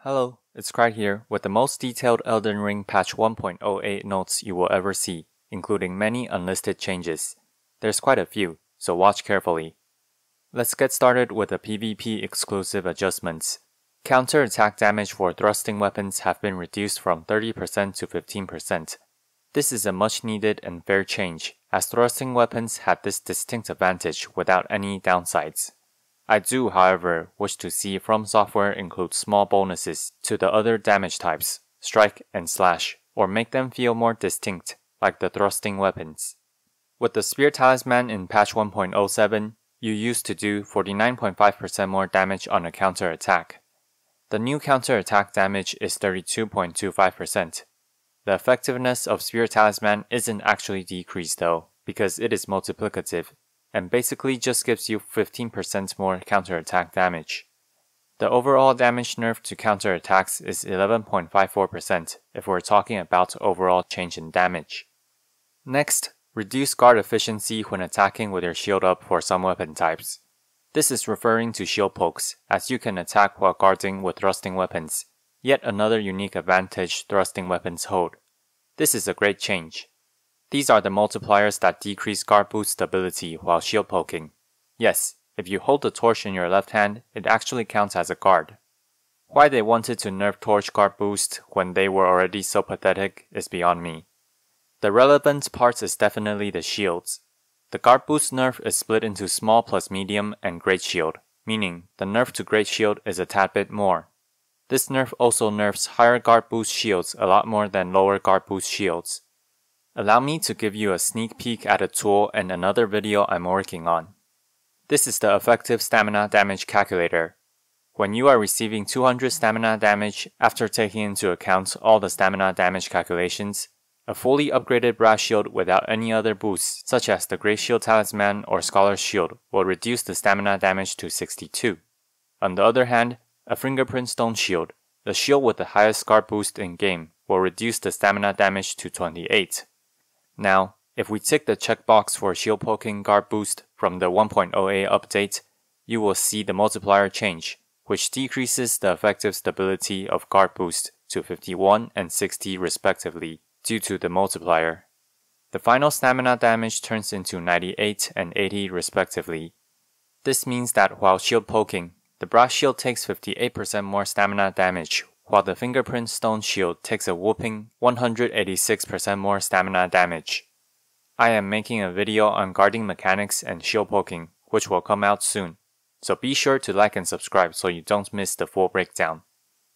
Hello, it's Craig here with the most detailed Elden Ring Patch 1.08 notes you will ever see, including many unlisted changes. There's quite a few, so watch carefully. Let's get started with the PvP exclusive adjustments. Counter-attack damage for thrusting weapons have been reduced from 30% to 15%. This is a much needed and fair change, as thrusting weapons had this distinct advantage without any downsides. I do, however, wish to see From Software include small bonuses to the other damage types, strike and slash, or make them feel more distinct, like the thrusting weapons. With the Spear Talisman in patch 1.07, you used to do 49.5% more damage on a counter-attack. The new counter-attack damage is 32.25%. The effectiveness of Spear Talisman isn't actually decreased though, because it is multiplicative, and basically just gives you 15% more counterattack damage. The overall damage nerf to counterattacks is 11.54% if we're talking about overall change in damage. Next, reduce guard efficiency when attacking with your shield up for some weapon types. This is referring to shield pokes, as you can attack while guarding with thrusting weapons, yet another unique advantage thrusting weapons hold. This is a great change. These are the multipliers that decrease guard boost stability while shield poking. Yes, if you hold the torch in your left hand, it actually counts as a guard. Why they wanted to nerf torch guard boost when they were already so pathetic is beyond me. The relevant part is definitely the shields. The guard boost nerf is split into small plus medium and great shield, meaning the nerf to great shield is a tad bit more. This nerf also nerfs higher guard boost shields a lot more than lower guard boost shields. Allow me to give you a sneak peek at a tool and another video I'm working on. This is the effective stamina damage calculator. When you are receiving 200 stamina damage after taking into account all the stamina damage calculations, a fully upgraded brass shield without any other boosts such as the Great Shield Talisman or Scholar's Shield will reduce the stamina damage to 62. On the other hand, a Fingerprint Stone Shield, the shield with the highest guard boost in game, will reduce the stamina damage to 28. Now, if we tick the checkbox for shield poking guard boost from the 1.08 update, you will see the multiplier change, which decreases the effective stability of guard boost to 51 and 60 respectively due to the multiplier. The final stamina damage turns into 98 and 80 respectively. This means that while shield poking, the brass shield takes 58% more stamina damage, while the Fingerprint Stone Shield takes a whooping 186% more stamina damage. I am making a video on guarding mechanics and shield poking, which will come out soon, so be sure to like and subscribe so you don't miss the full breakdown.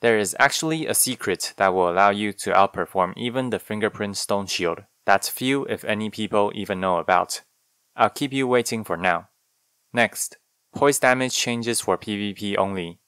There is actually a secret that will allow you to outperform even the Fingerprint Stone Shield that few if any people even know about. I'll keep you waiting for now. Next, poise damage changes for PvP only.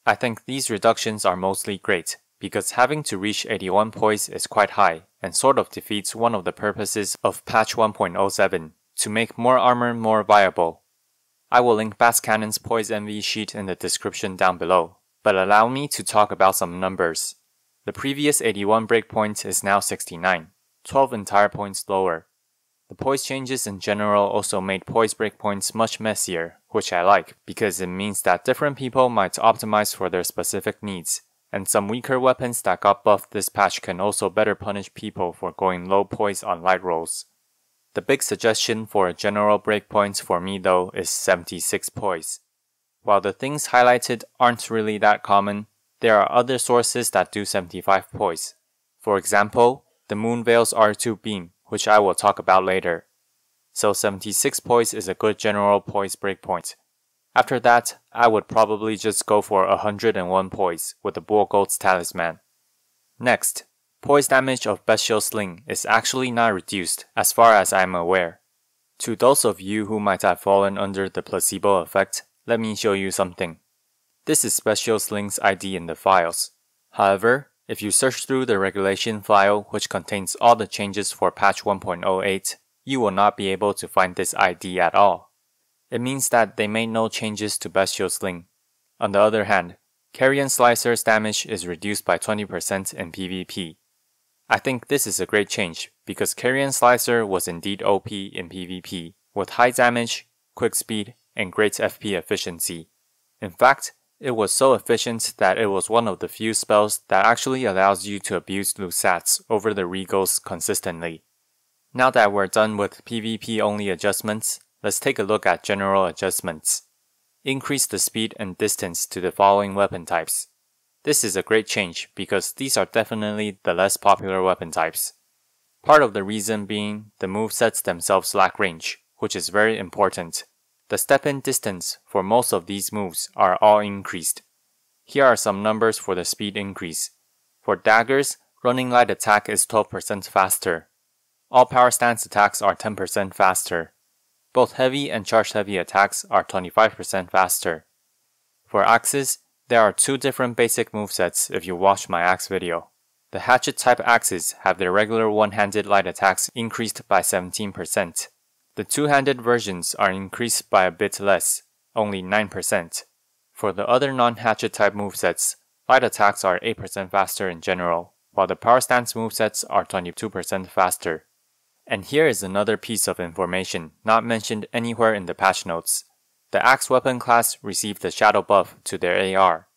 I think these reductions are mostly great, because having to reach 81 poise is quite high and sort of defeats one of the purposes of patch 1.07, to make more armor more viable. I will link Bass Cannon's poise MV sheet in the description down below, but allow me to talk about some numbers. The previous 81 breakpoint is now 69, 12 entire points lower. The poise changes in general also made poise breakpoints much messier, which I like because it means that different people might optimize for their specific needs, and some weaker weapons that got buffed this patch can also better punish people for going low poise on light rolls. The big suggestion for a general breakpoint for me though is 76 poise. While the things highlighted aren't really that common, there are other sources that do 75 poise. For example, the Moonveil's R2 beam, which I will talk about later. So 76 poise is a good general poise breakpoint. After that, I would probably just go for 101 poise with the Bull Gold's Talisman. Next, poise damage of Bestial Sling is actually not reduced as far as I am aware. To those of you who might have fallen under the placebo effect, let me show you something. This is Bestial Sling's ID in the files. However, if you search through the regulation file which contains all the changes for patch 1.08, you will not be able to find this ID at all. It means that they made no changes to Bestial Sling. On the other hand, Carrion Slicer's damage is reduced by 20% in PvP. I think this is a great change because Carrion Slicer was indeed OP in PvP, with high damage, quick speed, and great FP efficiency. In fact, It was so efficient that it was one of the few spells that actually allows you to abuse Lusats over the Regals consistently. Now that we're done with PvP only adjustments, let's take a look at general adjustments. Increase the speed and distance to the following weapon types. This is a great change because these are definitely the less popular weapon types. Part of the reason being the movesets themselves lack range, which is very important. The step-in distance for most of these moves are all increased. Here are some numbers for the speed increase. For daggers, running light attack is 12% faster. All power stance attacks are 10% faster. Both heavy and charged heavy attacks are 25% faster. For axes, there are two different basic movesets if you watched my axe video. The hatchet type axes have their regular one-handed light attacks increased by 17%. The two-handed versions are increased by a bit less, only 9%. For the other non-hatchet type movesets, light attacks are 8% faster in general, while the power stance movesets are 22% faster. And here is another piece of information not mentioned anywhere in the patch notes. The axe weapon class received the shadow buff to their AR.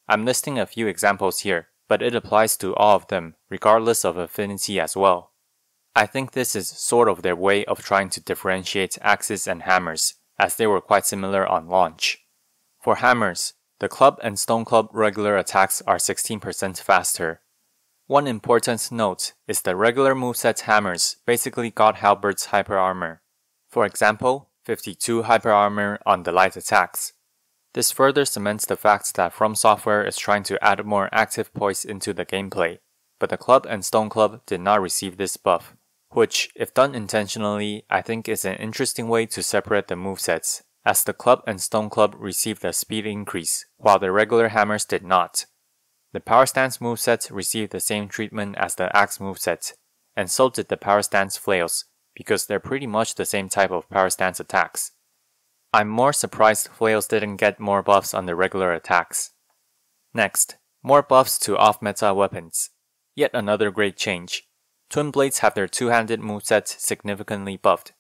I'm listing a few examples here, but it applies to all of them, regardless of affinity as well. I think this is sort of their way of trying to differentiate axes and hammers, as they were quite similar on launch. For hammers, the club and stone club regular attacks are 16% faster. One important note is the regular moveset hammers basically got halberds hyper armor. For example, 52 hyper armor on the light attacks. This further cements the fact that From Software is trying to add more active poise into the gameplay, but the club and stone club did not receive this buff, which, if done intentionally, I think is an interesting way to separate the movesets, as the club and stone club received a speed increase, while the regular hammers did not. The power stance moveset received the same treatment as the axe moveset, and so did the power stance flails, because they're pretty much the same type of power stance attacks. I'm more surprised flails didn't get more buffs on the regular attacks. Next, more buffs to off-meta weapons. Yet another great change. Twin Blades have their two-handed moveset significantly buffed.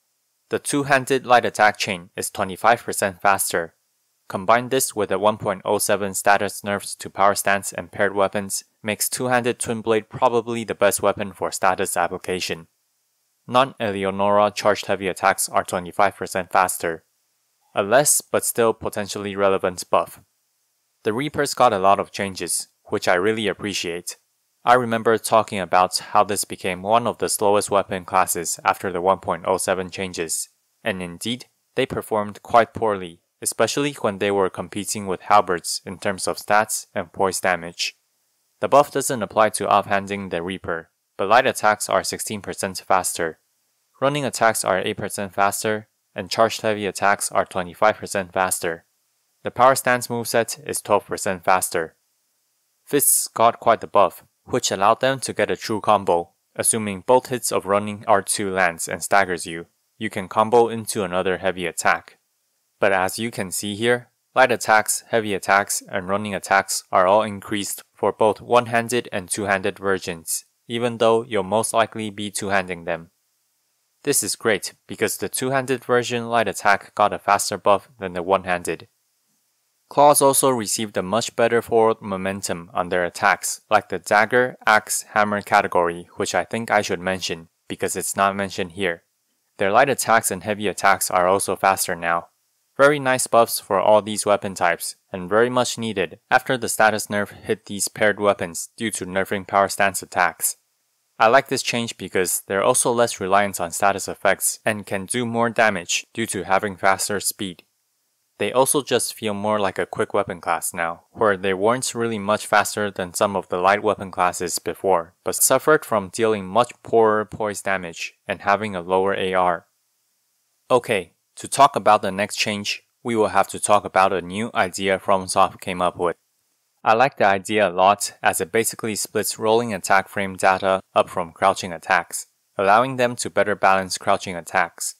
The two-handed light attack chain is 25% faster. Combine this with a 1.07 status nerfs to power stance and paired weapons makes two-handed Twin Blade probably the best weapon for status application. Non-Eleonora charged heavy attacks are 25% faster. A less but still potentially relevant buff. The Reapers got a lot of changes, which I really appreciate. I remember talking about how this became one of the slowest weapon classes after the 1.07 changes, and indeed, they performed quite poorly, especially when they were competing with halberds in terms of stats and poise damage. The buff doesn't apply to offhanding the Reaper, but light attacks are 16% faster. Running attacks are 8% faster, and charged heavy attacks are 25% faster. The power stance moveset is 12% faster. Fists got quite the buff, which allowed them to get a true combo. Assuming both hits of running R2 lands and staggers you, you can combo into another heavy attack. But as you can see here, light attacks, heavy attacks, and running attacks are all increased for both one-handed and two-handed versions, even though you'll most likely be two-handing them. This is great because the two-handed version light attack got a faster buff than the one-handed. Claws also received a much better forward momentum on their attacks, like the dagger, axe, hammer category, which I think I should mention, because it's not mentioned here. Their light attacks and heavy attacks are also faster now. Very nice buffs for all these weapon types, and very much needed after the status nerf hit these paired weapons due to nerfing power stance attacks. I like this change because they're also less reliant on status effects and can do more damage due to having faster speed. They also just feel more like a quick weapon class now, where they weren't really much faster than some of the light weapon classes before, but suffered from dealing much poorer poise damage and having a lower AR. Okay, to talk about the next change, we will have to talk about a new idea FromSoft came up with. I like the idea a lot as it basically splits rolling attack frame data up from crouching attacks, allowing them to better balance crouching attacks.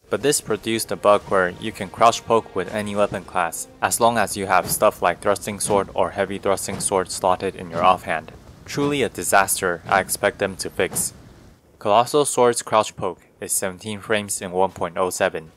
But this produced a bug where you can crouch poke with any weapon class, as long as you have stuff like thrusting sword or heavy thrusting sword slotted in your offhand. Truly a disaster I expect them to fix. Colossal Sword's crouch poke is 17 frames in 1.07.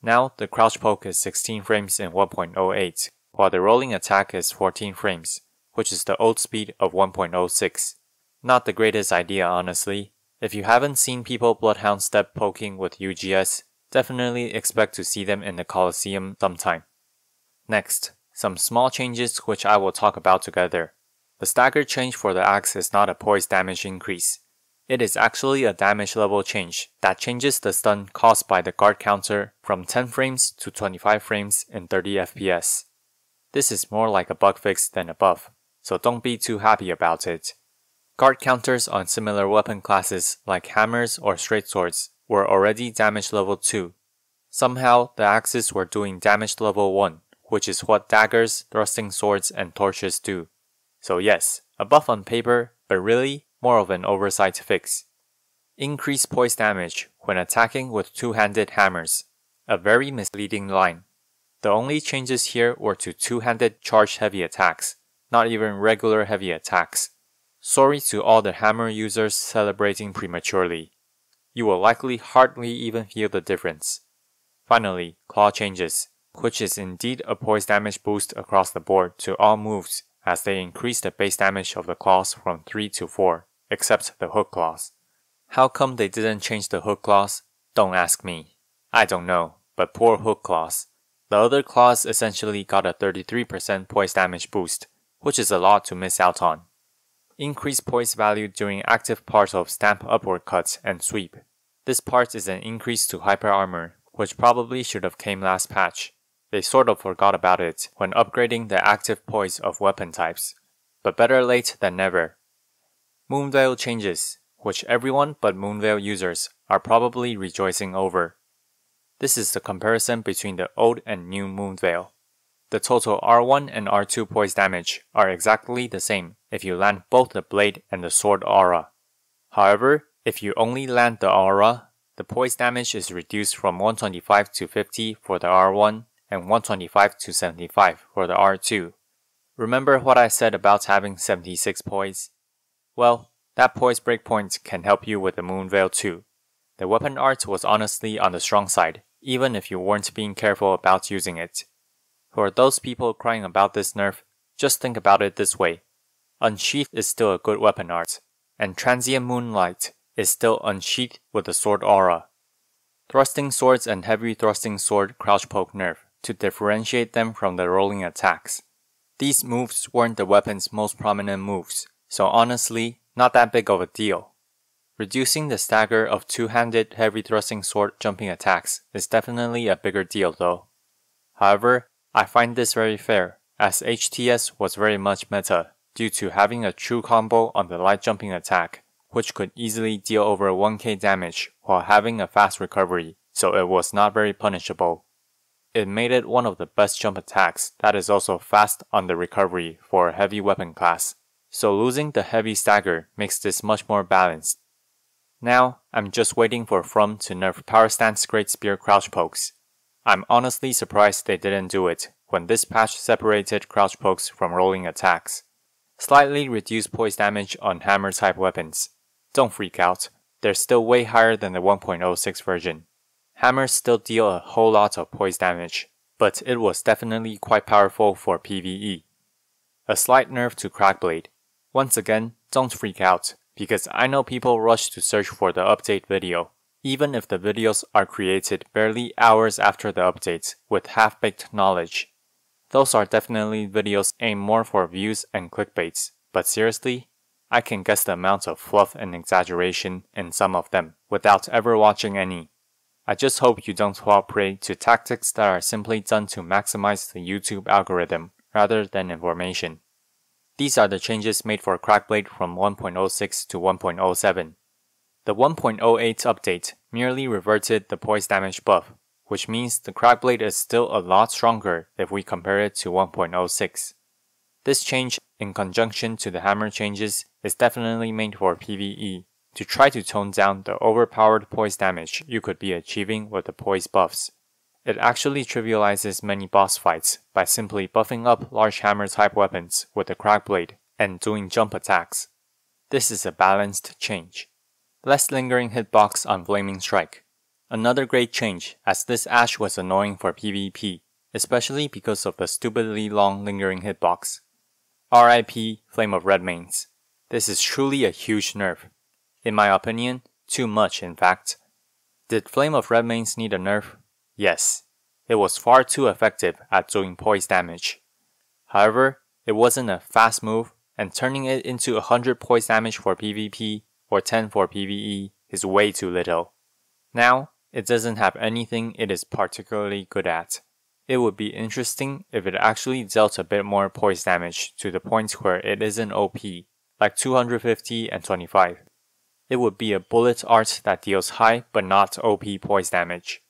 Now the crouch poke is 16 frames in 1.08, while the rolling attack is 14 frames, which is the old speed of 1.06. Not the greatest idea, honestly. If you haven't seen people Bloodhound step poking with UGS, definitely expect to see them in the Colosseum sometime. Next, some small changes which I will talk about together. The stagger change for the axe is not a poise damage increase. It is actually a damage level change that changes the stun caused by the guard counter from 10 frames to 25 frames in 30 FPS. This is more like a bug fix than a buff, so don't be too happy about it. Guard counters on similar weapon classes like hammers or straight swords were already damage level 2. Somehow, the axes were doing damage level 1, which is what daggers, thrusting swords, and torches do. So yes, a buff on paper, but really more of an oversight fix. Increase poise damage when attacking with two-handed hammers. A very misleading line. The only changes here were to two-handed charged heavy attacks, not even regular heavy attacks. Sorry to all the hammer users celebrating prematurely. You will likely hardly even feel the difference. Finally, claw changes, which is indeed a poise damage boost across the board to all moves as they increase the base damage of the claws from 3 to 4, except the hook claws. How come they didn't change the hook claws? Don't ask me. I don't know, but poor hook claws. The other claws essentially got a 33% poise damage boost, which is a lot to miss out on. Increase poise value during active parts of stamp upward cuts and sweep. This part is an increase to hyper armor, which probably should have came last patch. They sort of forgot about it when upgrading the active poise of weapon types, but better late than never. Moonveil changes, which everyone but Moonveil users are probably rejoicing over. This is the comparison between the old and new Moonveil. The total R1 and R2 poise damage are exactly the same if you land both the blade and the sword aura. However, if you only land the aura, the poise damage is reduced from 125 to 50 for the R1 and 125 to 75 for the R2. Remember what I said about having 76 poise? Well, that poise breakpoint can help you with the Moonveil too. The weapon art was honestly on the strong side, even if you weren't being careful about using it. For those people crying about this nerf, just think about it this way. Unsheathed is still a good weapon art, and Transient Moonlight is still unsheathed with the sword aura. Thrusting swords and heavy thrusting sword crouch poke nerf to differentiate them from the rolling attacks. These moves weren't the weapon's most prominent moves, so honestly, not that big of a deal. Reducing the stagger of two-handed heavy thrusting sword jumping attacks is definitely a bigger deal though. However, I find this very fair, as HTS was very much meta due to having a true combo on the light jumping attack, which could easily deal over 1k damage while having a fast recovery, so it was not very punishable. It made it one of the best jump attacks that is also fast on the recovery for a heavy weapon class, so losing the heavy stagger makes this much more balanced. Now, I'm just waiting for From to nerf Power Stance Great Spear crouch pokes. I'm honestly surprised they didn't do it when this patch separated crouch pokes from rolling attacks. Slightly reduced poise damage on hammer type weapons. Don't freak out, they're still way higher than the 1.06 version. Hammers still deal a whole lot of poise damage, but it was definitely quite powerful for PvE. A slight nerf to Crackblade. Once again, don't freak out, because I know people rush to search for the update video, even if the videos are created barely hours after the updates with half-baked knowledge. Those are definitely videos aimed more for views and clickbaits, but seriously, I can guess the amount of fluff and exaggeration in some of them without ever watching any. I just hope you don't fall prey to tactics that are simply done to maximize the YouTube algorithm rather than information. These are the changes made for Crackblade from 1.06 to 1.07. The 1.08 update merely reverted the poise damage buff, which means the Crackblade is still a lot stronger if we compare it to 1.06. This change, in conjunction to the hammer changes, is definitely made for PvE, to try to tone down the overpowered poise damage you could be achieving with the poise buffs. It actually trivializes many boss fights by simply buffing up large hammer type weapons with the Crackblade and doing jump attacks. This is a balanced change. Less lingering hitbox on Flaming Strike. Another great change, as this Ash was annoying for PvP, especially because of the stupidly long lingering hitbox. RIP Flame of Redmanes. This is truly a huge nerf. In my opinion, too much in fact. Did Flame of Redmanes need a nerf? Yes. It was far too effective at doing poise damage. However, it wasn't a fast move, and turning it into 100 poise damage for PvP or 10 for PvE is way too little. Now, it doesn't have anything it is particularly good at. It would be interesting if it actually dealt a bit more poise damage to the point where it isn't OP, like 250 and 25. It would be a bullet art that deals high but not OP poise damage.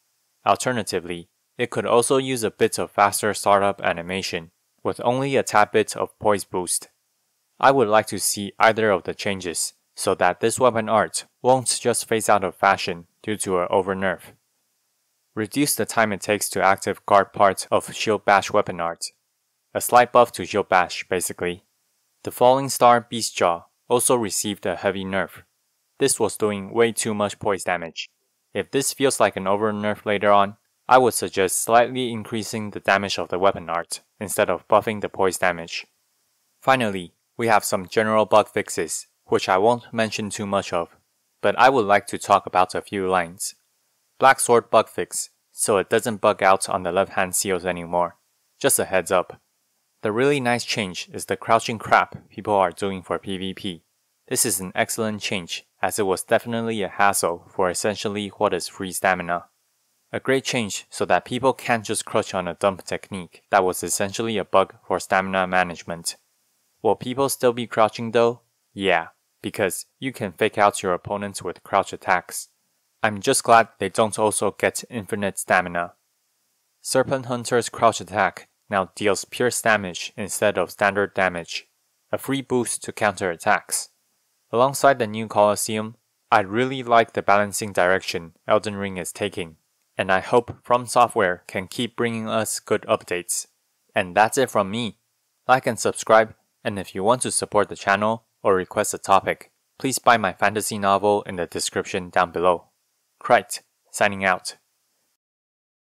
Alternatively, it could also use a bit of faster startup animation, with only a tad bit of poise boost. I would like to see either of the changes, so that this weapon art won't just phase out of fashion due to an over nerf. Reduce the time it takes to active guard part of Shield Bash weapon art. A slight buff to Shield Bash, basically. The Falling Star Beastjaw also received a heavy nerf. This was doing way too much poise damage. If this feels like an over nerf later on, I would suggest slightly increasing the damage of the weapon art instead of buffing the poise damage. Finally, we have some general bug fixes, which I won't mention too much of, but I would like to talk about a few lines. Black Sword bug fix, so it doesn't bug out on the left-hand seals anymore. Just a heads up. The really nice change is the crouching crap people are doing for PvP. This is an excellent change, as it was definitely a hassle for essentially what is free stamina. A great change so that people can't just crouch on a dump technique that was essentially a bug for stamina management. Will people still be crouching though? Yeah, because you can fake out your opponents with crouch attacks. I'm just glad they don't also get infinite stamina. Serpent Hunter's crouch attack now deals pierce damage instead of standard damage, a free boost to counter attacks. Alongside the new Colosseum, I really like the balancing direction Elden Ring is taking, and I hope From Software can keep bringing us good updates. And that's it from me. Like and subscribe, and if you want to support the channel or request a topic, please buy my fantasy novel in the description down below. Krite, signing out.